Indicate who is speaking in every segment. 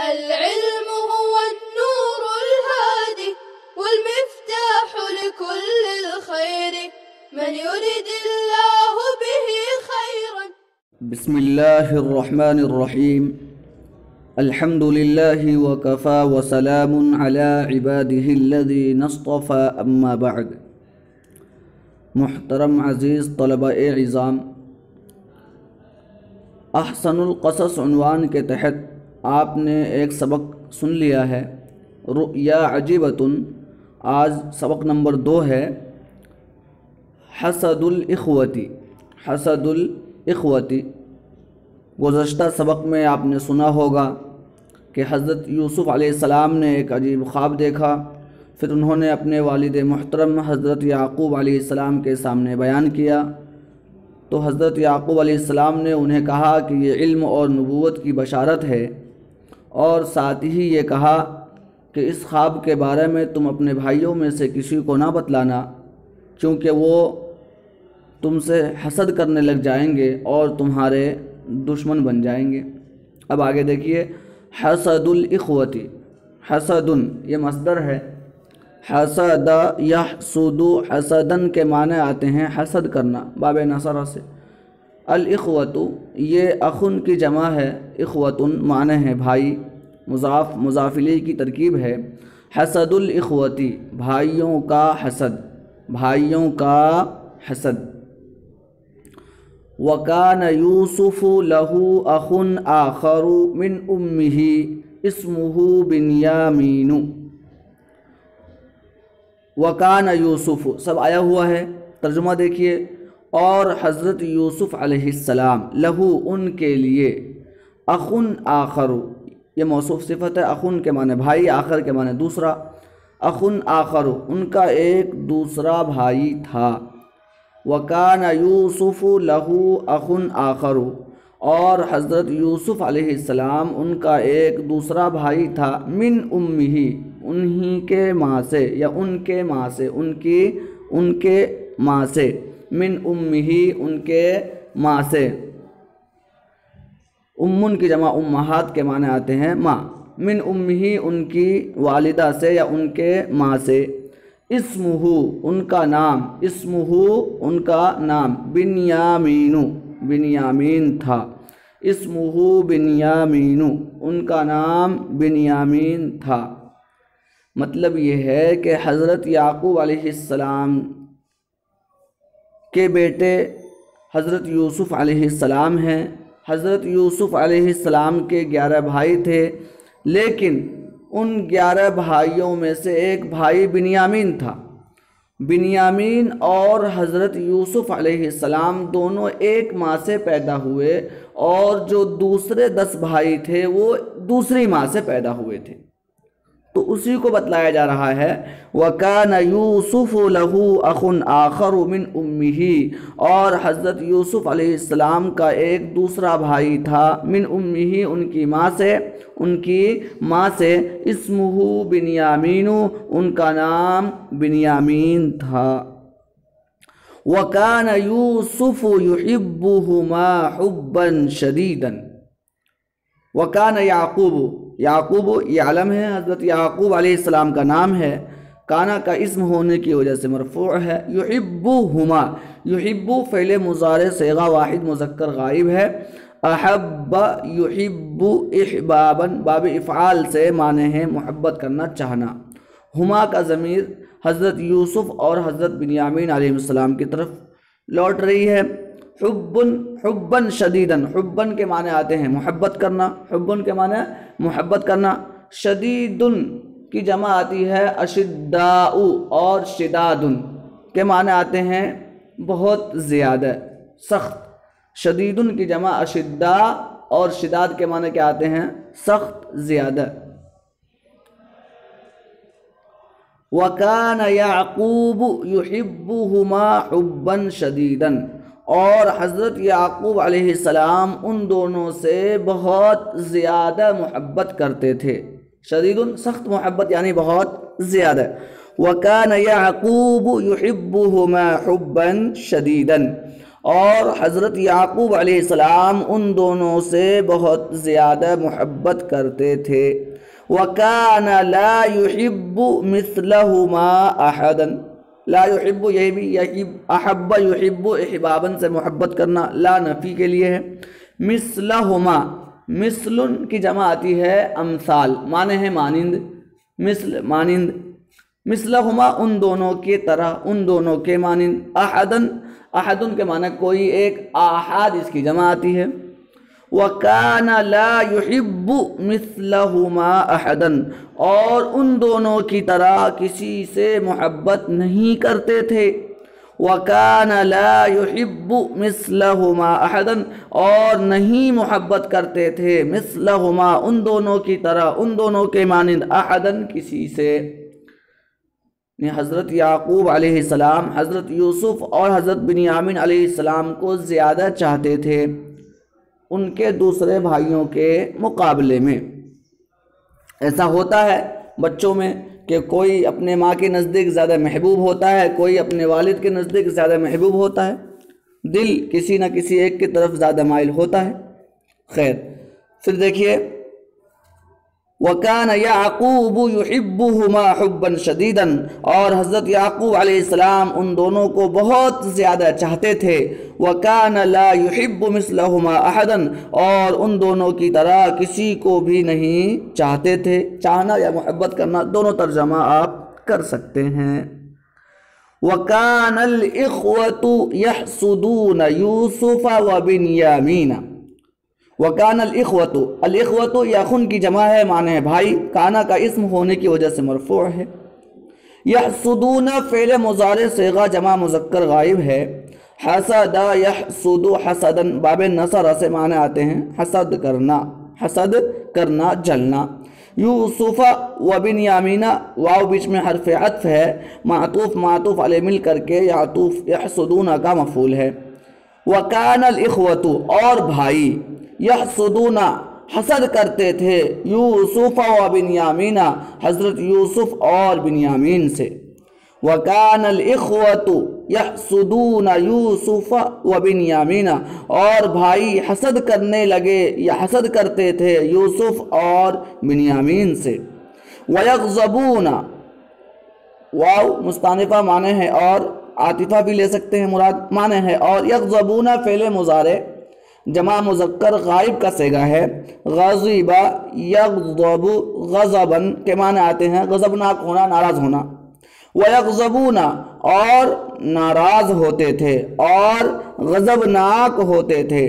Speaker 1: العلم هو النور الهادي والمفتاح لكل الخير من يرد الله به خيرا.
Speaker 2: بسم الله الرحمن الرحيم. الحمد لله وكفى وسلام على عباده الذين اصطفى اما بعد. محترم عزیز طلباء اعزام، احسن القصص عنوان کے تحت آپ نے ایک سبق سن لیا ہے، رؤیا عجیبۃ۔ آج سبق نمبر 2 ہے حسد الاخوتی۔ حسد الاخوتی، گزشتہ سبق میں آپ نے سنا ہوگا کہ حضرت یوسف علیہ السلام نے ایک عجیب خواب دیکھا، پھر انہوں نے اپنے والد محترم حضرت یعقوب علیہ السلام کے سامنے بیان کیا، تو حضرت یعقوب علیہ السلام نے انہیں کہا کہ یہ علم اور نبوت کی بشارت ہے، اور ساتھ ہی یہ کہا کہ اس خواب کے بارے میں تم اپنے بھائیوں میں سے کسی کو نہ بتلانا، کیونکہ وہ تم سے حسد کرنے لگ جائیں گے اور تمہارے دشمن بن جائیں گے۔ اب آگے دیکھیے، حسد الاخوتی، حسد یہ مصدر ہے، حسد یحسد، حسدن کے معنی آتے ہیں حسد کرنا، باب نصرہ سے۔ الاخوۃ یہ اخن کی جمع ہے، اخوتن معنی ہے بھائی، مضاف مضاف الیہ کی ترکیب ہے۔ حسد الاخوتی، بھائیوں کا حسد، بھائیوں کا حسد۔ وَكَانَ يُوسُفُ لَهُ أَخٌ آخَرُ مِنْ أُمِّهِ اسْمُهُ بِنْيَامِينُ۔ وَكَانَ یوسف سب آیا ہوا ہے، ترجمہ دیکھیے۔ اور حضرت یوسف علیہ السلام، لہو ان کے لیے، اخن آخر یہ موصوف صفت ہے، اخن کے معنی بھائی، آخر کے معنی دوسرا، اخن آخر ان کا ایک دوسرا بھائی تھا۔ وَكَانَ يُوسُفُ لَهُ أَخٌ آخَرُ، اور حضرت یوسف علیہ السلام ان کا ایک دوسرا بھائی تھا، من امہ انہی کے ماں سے، یا ان کے ماں سے، ان کے ماں سے، من امہ ان کے ماں سے۔ امن کی جمع امہات کے معنی آتے ہیں ماں، من امہ ان کی والدہ سے یا ان کے ماں سے۔ اسمہ ان کا نام، اسمہ ان کا نام، بنیامین بنیامین تھا، اسمہ بنیامین ان کا نام بنیامین تھا۔ مطلب یہ ہے کہ حضرت یعقوب علیہ السلام کے بیٹے حضرت یوسف علیہ السلام ہیں۔ حضرت یوسف علیہ السلام کے 11 بھائی تھے، لیکن ان 11 بھائیوں میں سے ایک بھائی بنیامین تھا۔ بنیامین اور حضرت یوسف علیہ السلام دونوں ایک ماں سے پیدا ہوئے، اور جو دوسرے 10 بھائی تھے وہ دوسری ماں سے پیدا ہوئے تھے، تو اسی کو بتلایا جا رہا ہے۔ وَكَانَ يُوسُفُ لَهُ أَخٌ آخَرُ مِنْ أُمِّهِ، اور حضرت یوسف علیہ السلام کا ایک دوسرا بھائی تھا، من امہ ان کی ماں سے، ان کی ماں سے، اسمہ بنیامین ان کا نام بنیامین تھا۔ وَكَانَ يُوسُفُ يُحِبُّهُمَا حُبًّا شَدِيدًا۔ وَكَانَ یعقوب، یعقوب یہ علم ہے، حضرت یعقوب علیہ السلام کا نام ہے، کانا کا اسم ہونے کی وجہ سے مرفوع ہے۔ یحبُّہما، یحب فعل مضارع صیغہ واحد مذکر غائب ہے، احب یحب احبابا باب افعال سے معنی ہے محبت کرنا، چاہنا۔ ہما کا ضمیر حضرت یوسف اور حضرت بنیامین علیہ السلام کی طرف لوٹ رہی ہے۔ حبن شدیدن، حبن کے معنی آتے ہیں محبت کرنا، حبن کے معنی محبت کرنا۔ شدیدن کی جمع آتی ہے اشداء، اور شدادن کے معنی آتے ہیں بہت زیادہ، سخت۔ شدیدن کی جمع اشداء، اور شداد کے معنی کیا آتے ہیں؟ سخت، زیادہ۔ وَكَانَ يَعْقُوبُ يُحِبُّهُمَا حُبًّا شَدِيدًا، اور حضرت یعقوب علیہ السلام ان دونوں سے بہت زیادہ محبت کرتے تھے۔ شدیدن سخت محبت یعنی بہت زیادہ۔ وَكَانَ يَعْقُوبُ يُحِبُّهُمَا حُبًّا شَدِيدًا، اور حضرت یعقوب علیہ السلام ان دونوں سے بہت زیادہ محبت کرتے تھے۔ وَكَانَ لَا يُحِبُّ مِثْلَهُمَا أَحَدًا، لا يحب یہ بھی احب یحب احباباً سے محبت کرنا، لا نفی کے لیے ہے۔ مثلہما، مثل کی جمع آتی ہے امثال، معنی ہے مانند، مثل مانند، مثلہما ان دونوں کی طرح، ان دونوں کے مانند، احدن، احدن کے معنی کوئی ایک، آحاد اس کی جمع آتی ہے۔ وَكَانَ لَا يُحِبُّ مِثْلَهُمَا أَحَدًا، اور ان دونوں کی طرح کسی سے محبت نہیں کرتے تھے۔ وَكَانَ لَا يُحِبُّ مِثْلَهُمَا أَحَدًا، اور نہیں محبت کرتے تھے، مِثْلَهُمَا ان دونوں کی طرح، ان دونوں کے مانند، أَحَدًا کسی سے۔ حضرت یعقوب علیہ السلام حضرت یوسف اور حضرت بنیامین علیہ السلام کو زیادہ چاہتے تھے ان کے دوسرے بھائیوں کے مقابلے میں۔ ایسا ہوتا ہے بچوں میں کہ کوئی اپنے ماں کے نزدیک زیادہ محبوب ہوتا ہے، کوئی اپنے والد کے نزدیک زیادہ محبوب ہوتا ہے، دل کسی نہ کسی ایک کی طرف زیادہ مائل ہوتا ہے۔ خیر، پھر دیکھیے وَكَانَ يَعْقُوبُ يُحِبُّهُمَا حُبًّا شَدِيدًا، اور حضرت یعقوب علیہ السلام ان دونوں کو بہت زیادہ چاہتے تھے۔ وَكَانَ لَا يُحِبُّ مِثْلَهُمَا أَحَدًا، اور ان دونوں کی طرح کسی کو بھی نہیں چاہتے تھے۔ چاہنا یا محبت کرنا دونوں ترجمہ آپ کر سکتے ہیں۔ وَكَانَ الْإِخْوَةُ يَحْسُدُونَ يُوسُفَ وَبِنْيَامِينَ۔ وَكَانَ الْإِخْوَةُ، الْإِخْوَةُ یہ اخن کی جمع ہے، معنی ہے بھائی، کانا کا اسم ہونے کی وجہ سے مرفوع ہے۔ یحسدون فعل مضارع صیغہ جمع مذکر غائب ہے۔ حسد یحسد حسدا، باب نصر سے معنی آتے ہیں حسد کرنا، حسد کرنا، جلنا۔ یوسف و بنیامین، واو بیچ میں حرف عطف ہے، معطوف معطوف علیہ مل کر کے یعطوف یحسدون کا مفعول ہے۔ وَكَانَ الْإِخْوَةُ، اور بھائی، یحسدون حسد کرتے تھے، یوسف و بنیامین حضرت یوسف اور بنیامین سے۔ وَكَانَ الْإِخْوَةُ يَحْسُدُونَ يُوسُفَ وَبِنْيَامِينَ، اور بھائی حسد کرنے لگے یا حسد کرتے تھے یوسف اور بنیامین سے۔ وَيَغْضَبُونَ، واو مستانفہ معنی ہے اور عاطفہ بھی لے سکتے ہیں مراد، معنی ہے اور۔ یغضبون فعل مضارع جمع مذکر غائب کا صیغہ ہے۔ غضب یغضب غضباً کے معنی آتے ہیں غضبناک ہونا، ناراض ہونا۔ وَيَغْضَبُونَ، اور ناراض ہوتے تھے اور غضبناک ہوتے تھے۔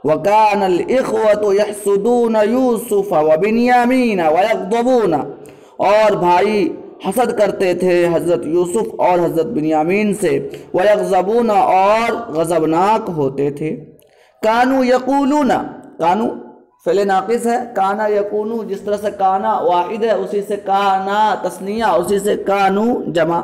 Speaker 2: وَكَانَ الْإِخْوَةُ يَحْسُدُونَ يُوسُفَ وَبِنْيَامِينَ وَيَغْضَبُونَ، اور بھائی حسد کرتے تھے حضرت یوسف اور حضرت بنیامین سے۔ وَيَغْضَبُونَ، اور غضبناک ہوتے تھے۔ کانو یقولون، کانو فعل ناقص ہے، کانا یکونو، جس طرح سے کانا واحد ہے اسی سے کانا تثنیہ، اسی سے کانو جمع۔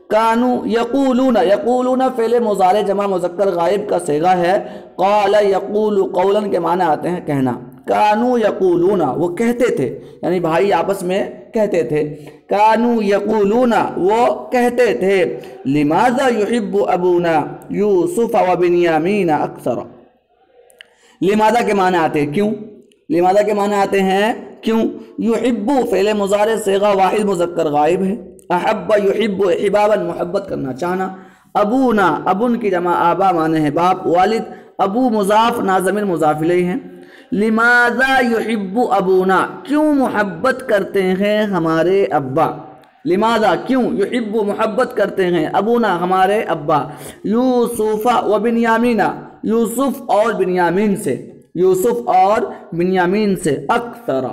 Speaker 2: کانو یقولون، یقولون فعل مضارع جمع مذکر غائب کا صیغہ ہے۔ قال یقول قولا کے معنی آتے ہیں کہنا۔ کانو یقولون، وہ کہتے تھے، یعنی بھائی آپس میں کہتے تھے۔ کانو یقولون، وہ کہتے تھے۔ لماذا یحب ابونا یوسف وبنیامین اکثر، لماذا کے معنی آتے ہیں کیوں، لماذا کے معنی آتے ہیں کیوں۔ یحب فعل مضارع صیغہ واحد مذکر غائب ہے۔ احب یحب احبابا، محبت کرنا، چاہنا۔ ابونا، ابن کی جمع آبا معنی ہے باپ، والد۔ ابو مضاف ناظمر مضاف الیہ ہیں۔ لماذا یحب ابونا، کیوں محبت کرتے ہیں ہمارے ابا۔ لماذا کیوں، یحب محبت کرتے ہیں، ابونا ہمارے ابا۔ یوسف و بنیامین، یوسف اور بنیامین سے، یوسف اور بنیامین سے۔ اکثر،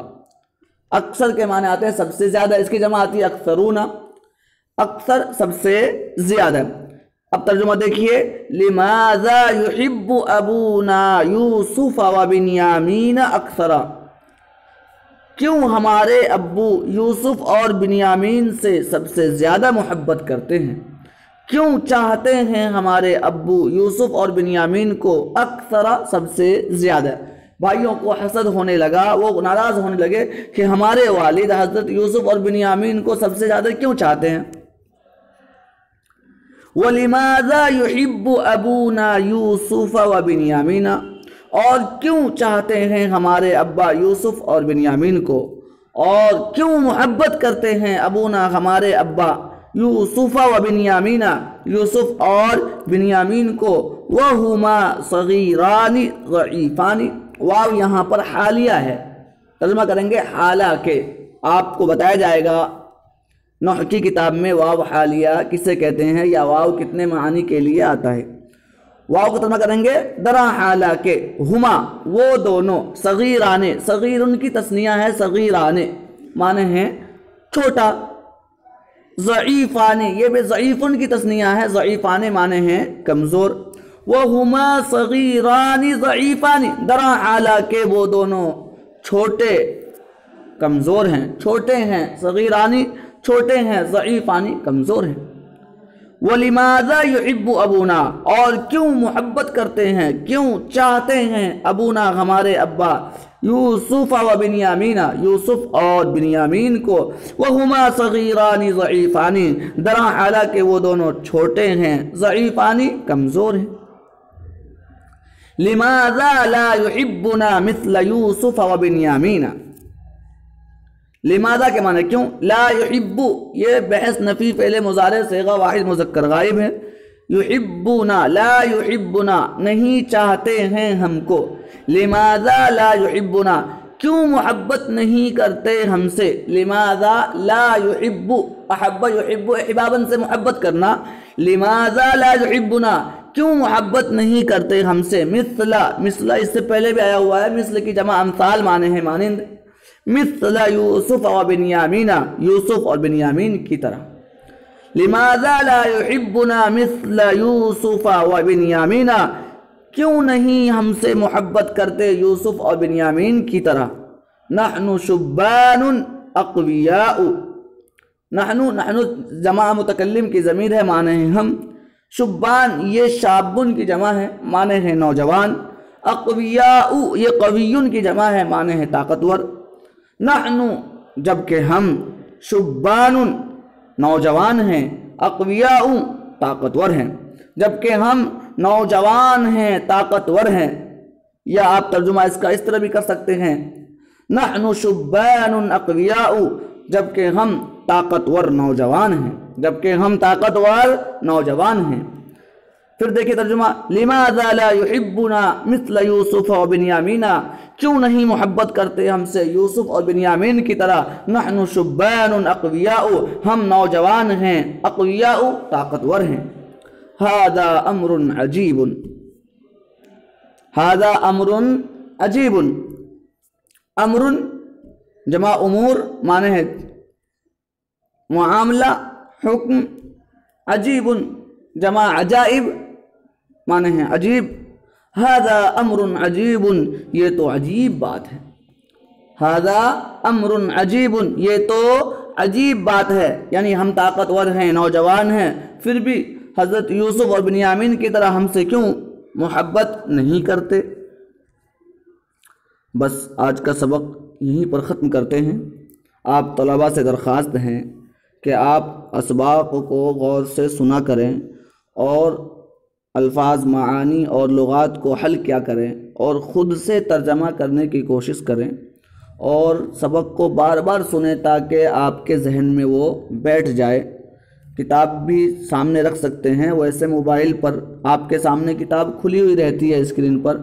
Speaker 2: اکثر کے معنی آتے ہیں سب سے زیادہ، اس کی جمع آتی ہے اکثرون، اکثر سب سے زیادہ۔ اب ترجمہ دیکھیے، لماذا یحب ابونا یوسف و بنیامین اکثر، کیوں ہمارے ابو یوسف اور بنیامین سے سب سے زیادہ محبت کرتے ہیں، کیوں چاہتے ہیں ہمارے ابو یوسف اور بنیامین کو، اکثر سب سے زیادہ۔ بھائیوں کو حسد ہونے لگا، وہ ناراض ہونے لگے کہ ہمارے والد حضرت یوسف اور بنیامین کو سب سے زیادہ کیوں چاہتے ہیں۔ وَلِمَاذَا يُحِبُّ أَبُونَا يُوسُفَ وَبِنْيَامِينَ، اور کیوں چاہتے ہیں ہمارے ابا یوسف اور بنیامین کو، اور کیوں محبت کرتے ہیں ابونا ہمارے ابا یوسف و بنیامین، یوسف اور بنیامین کو، وَهُمَا صَغِيرَانِ ضَعِيفَانِ، واو یہاں پر حالیہ ہے، ترجمہ کریں گے حالانکہ، آپ کو بتایا جائے گا نحو کی کتاب میں واو حالیہ کسے کہتے ہیں یا واو کتنے معنی کے لیے آتا ہے۔ واو کو ترجمہ کریں گے درا حالانکہ، ہما وہ دونوں، صغیرانے، صغیر ان کی تثنیہ ہے، صغیرانے معنی ہیں چھوٹا، ضعیفانے یہ بھی ضعیفن کی تثنیہ ہے، ضعیفانے معنی ہیں کمزور، وہما صغیران ضعیفان، درا حالانکہ وہ دونوں چھوٹے کمزور ہیں، چھوٹے ہیں، صغیرانی چھوٹے ہیں، ضعیفانی کمزور ہیں۔ وَلِمَاذَا يُحِبُّ أَبُونَا، اور کیوں محبت کرتے ہیں، کیوں چاہتے ہیں ابونا ہمارے ابا یوسف و بنیامین، یوسف اور بنیامین کو، وَهُمَا صَغِيرَانِ ضَعِيفَانِ، درا حالانکہ وہ دونوں چھوٹے ہیں، ضعیفانی کمزور ہیں۔ لِمَاذَا لَا يُحِبُّنَا مِثْلَ يُوسُفَ وَبِنْيَامِينَ، لماذا کے معنی کیوں، لا يحب یہ بحث نفی فعل مضارع صیغہ واحد مذکر غائب ہے، یحبنا لا یحبنا نہیں چاہتے ہیں ہم کو، لماذا لا یحبنا کیوں محبت نہیں کرتے ہم سے، لماذا لا یحب احب یحب احبابا سے محبت کرنا، لماذا لا یحبنا کیوں محبت نہیں کرتے ہم سے، مثل اس سے پہلے بھی آیا ہوا ہے، مثل کی جمع امثال معنی ہے مانند، مثل یوسف و بنیامین یوسف اور بنیامین کی طرح، لماذا لا يحبنا مثل یوسف و بنیامین کیوں نہیں ہم سے محبت کرتے یوسف اور بنیامین کی طرح، نحن شبان اقویاء، نحن جمع متکلم کی ضمیر ہے معنی ہے ہم، شبان یہ شابن کی جمع ہے معنی ہے نوجوان، اقویاء یہ قویون کی جمع ہے معنی ہے طاقتور، نحن جبکہ ہم، شبان نوجوان ہیں، اقویاء طاقتور ہیں، جبکہ ہم نوجوان ہیں طاقتور ہیں، یا آپ ترجمہ اس کا اس طرح بھی کر سکتے ہیں، نحن شبان اقویاء جبکہ ہم طاقتور نوجوان ہیں، جبکہ ہم طاقتور نوجوان ہیں۔ پھر دیکھیں ترجمہ، لماذا لا يحبنا مثل یوسف و بنیامین کیوں نہیں محبت کرتے ہم سے یوسف اور بنیامین کی طرح، نحن شبان اقویاء ہم نوجوان ہیں، اقویاء طاقتور ہیں، هذا امر عجیب، هذا امر عجیب، امر جمع امور معنی ہے معاملہ حکم، عجیب جمع عجائب معنی ہے عجیب، هذا امر عجیب یہ تو عجیب بات ہے، هذا امر عجیب یہ تو عجیب بات ہے، یعنی ہم طاقتور ہیں، نوجوان ہیں، پھر بھی حضرت یوسف اور بنیامین کی طرح ہم سے کیوں محبت نہیں کرتے۔ بس آج کا سبق یہیں پر ختم کرتے ہیں۔ آپ طلباء سے درخواست ہیں کہ آپ اسباق کو غور سے سنا کریں اور الفاظ، معانی اور لغات کو حل کیا کریں اور خود سے ترجمہ کرنے کی کوشش کریں، اور سبق کو بار بار سنیں تاکہ آپ کے ذہن میں وہ بیٹھ جائے۔ کتاب بھی سامنے رکھ سکتے ہیں، ویسے موبائل پر آپ کے سامنے کتاب کھلی ہوئی رہتی ہے اسکرین پر،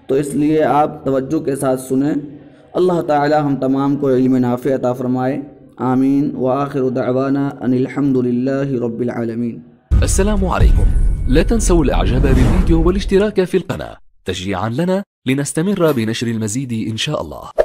Speaker 2: تو اس لیے آپ توجہ کے ساتھ سنیں۔ اللہ تعالی ہم تمام کو علم نافع عطا فرمائے، آمین، وآخر دعوانا ان الحمد للہ رب العالمین۔
Speaker 3: السلام عليكم، لا تنسوا الاعجاب بالفيديو والاشتراك في القناة تشجيعا لنا لنستمر بنشر المزيد إن شاء الله.